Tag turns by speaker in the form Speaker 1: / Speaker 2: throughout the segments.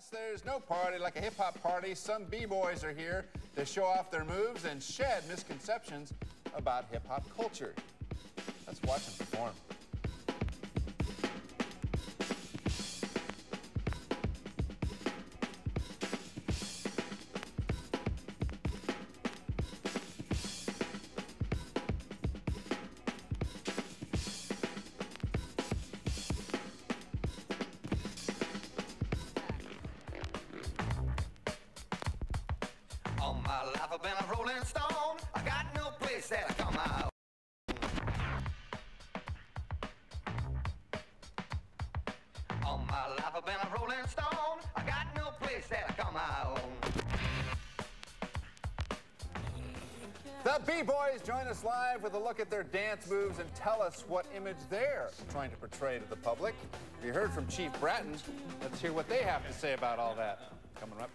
Speaker 1: Yes, there's no party like a hip-hop party. Some b-boys are here to show off their moves and shed misconceptions about hip-hop culture. Let's watch them perform.
Speaker 2: All my life I've been a rolling stone. I got no place that I come out. All my life I've been a rolling stone. I got no place that I come out.
Speaker 1: The B-Boys join us live with a look at their dance moves and tell us what image they're trying to portray to the public. You heard from Chief Bratton. Let's hear what they have to say about all that. Coming up.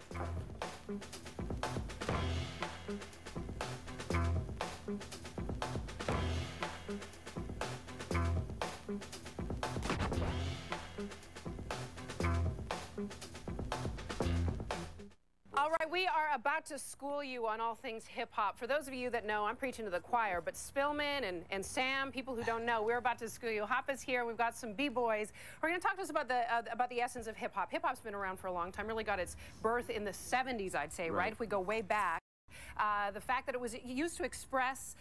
Speaker 3: All right, we are about to school you on all things hip-hop. For those of you that know, I'm preaching to the choir, but Spillman and Sam, people who don't know, we're about to school you. Hop is here. We've got some b-boys. We're going to talk to us about the essence of hip-hop. Hip-hop's been around for a long time, really got its birth in the 70s, I'd say, right? If we go way back. The fact that it was used to express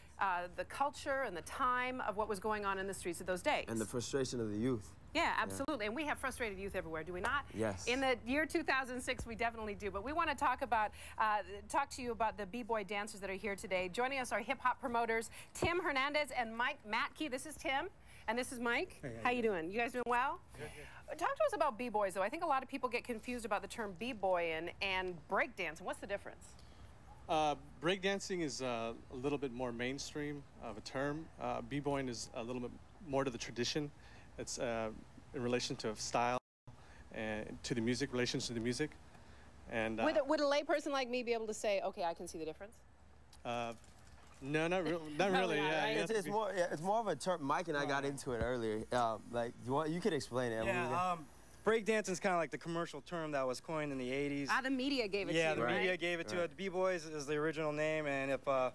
Speaker 3: the culture and the time of what was going on in the streets of those days.
Speaker 4: And the frustration of the youth.
Speaker 3: Yeah, absolutely. Yeah. And we have frustrated youth everywhere, do we not?
Speaker 4: Yes.
Speaker 3: In the year 2006, we definitely do. But we want to talk to you about the b-boy dancers that are here today. Joining us are hip-hop promoters Tim Hernandez and Mike Matke. This is Tim, and this is Mike.
Speaker 5: Hey,
Speaker 3: how you doing? You guys doing well?
Speaker 5: Good.
Speaker 3: Talk to us about b-boys, though. I think a lot of people get confused about the term b-boy and breakdance. What's the difference?
Speaker 5: Breakdancing is a little bit more mainstream of a term. B-boying is a little bit more to the tradition. It's in relation to style and to the music, relations to the music. And
Speaker 3: would a layperson like me be able to say, okay, I can see the difference?
Speaker 5: No, not really. Not really.
Speaker 3: Not,
Speaker 5: Yeah,
Speaker 3: right?
Speaker 4: It's more of a term. Mike and I got into it earlier. Like, you could explain it.
Speaker 6: Yeah. Breakdancing is kind of like the commercial term that was coined in the 80s.
Speaker 3: The media gave it to you,
Speaker 6: Yeah, the
Speaker 3: right?
Speaker 6: media gave it to it. B-boys is the original name, and if
Speaker 3: and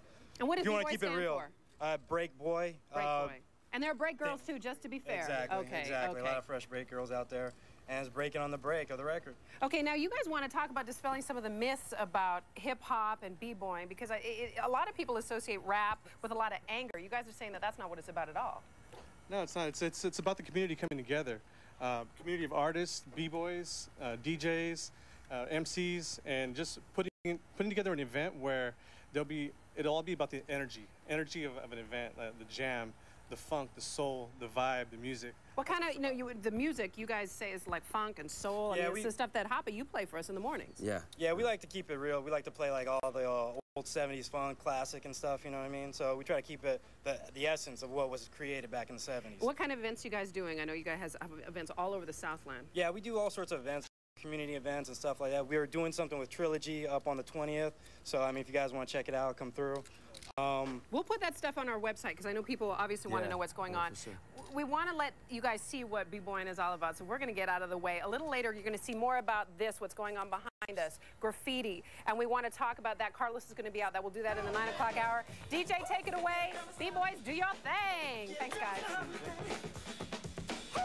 Speaker 3: what does
Speaker 6: you want
Speaker 3: B-boy
Speaker 6: to keep it
Speaker 3: stand
Speaker 6: real,
Speaker 3: for?
Speaker 6: break boy.
Speaker 3: Break boy. And there are break girls too, just to be fair.
Speaker 6: Exactly.
Speaker 3: Okay.
Speaker 6: Exactly.
Speaker 3: Okay.
Speaker 6: A lot of fresh break girls out there, and it's breaking on the break of the record.
Speaker 3: Okay, now you guys want to talk about dispelling some of the myths about hip-hop and b-boying, because a lot of people associate rap with a lot of anger. You guys are saying that that's not what it's about at all.
Speaker 5: No, it's not. It's about the community coming together. Community of artists, b-boys, DJs, MCs, and just putting together an event where it'll all be about the energy of an event, the jam, the funk, the soul, the vibe, the music.
Speaker 3: What kind of, the music you guys say is like funk and soul, and it's the stuff that Hoppe, you play for us in the mornings.
Speaker 4: Yeah.
Speaker 6: Yeah, we like to keep it real. We like to play like all the old 70s funk, classic and stuff, you know what I mean? So we try to keep it the essence of what was created back in the 70s.
Speaker 3: What kind of events you guys doing? I know you guys have events all over the Southland.
Speaker 6: Yeah, we do all sorts of events, community events and stuff like that. We were doing something with Trilogy up on the 20th. So, I mean, if you guys want to check it out, come through.
Speaker 3: We'll put that stuff on our website because I know people obviously want to know what's going on.
Speaker 4: Sure.
Speaker 3: We want to let you guys see what b-boying is all about, so we're going to get out of the way. A little later, you're going to see more about this, what's going on behind us, graffiti, and we want to talk about that. Carlos is going to be out. We'll do that in the 9 o'clock hour. DJ, take it away. B-boys, do your thing. Thanks, guys. Woo!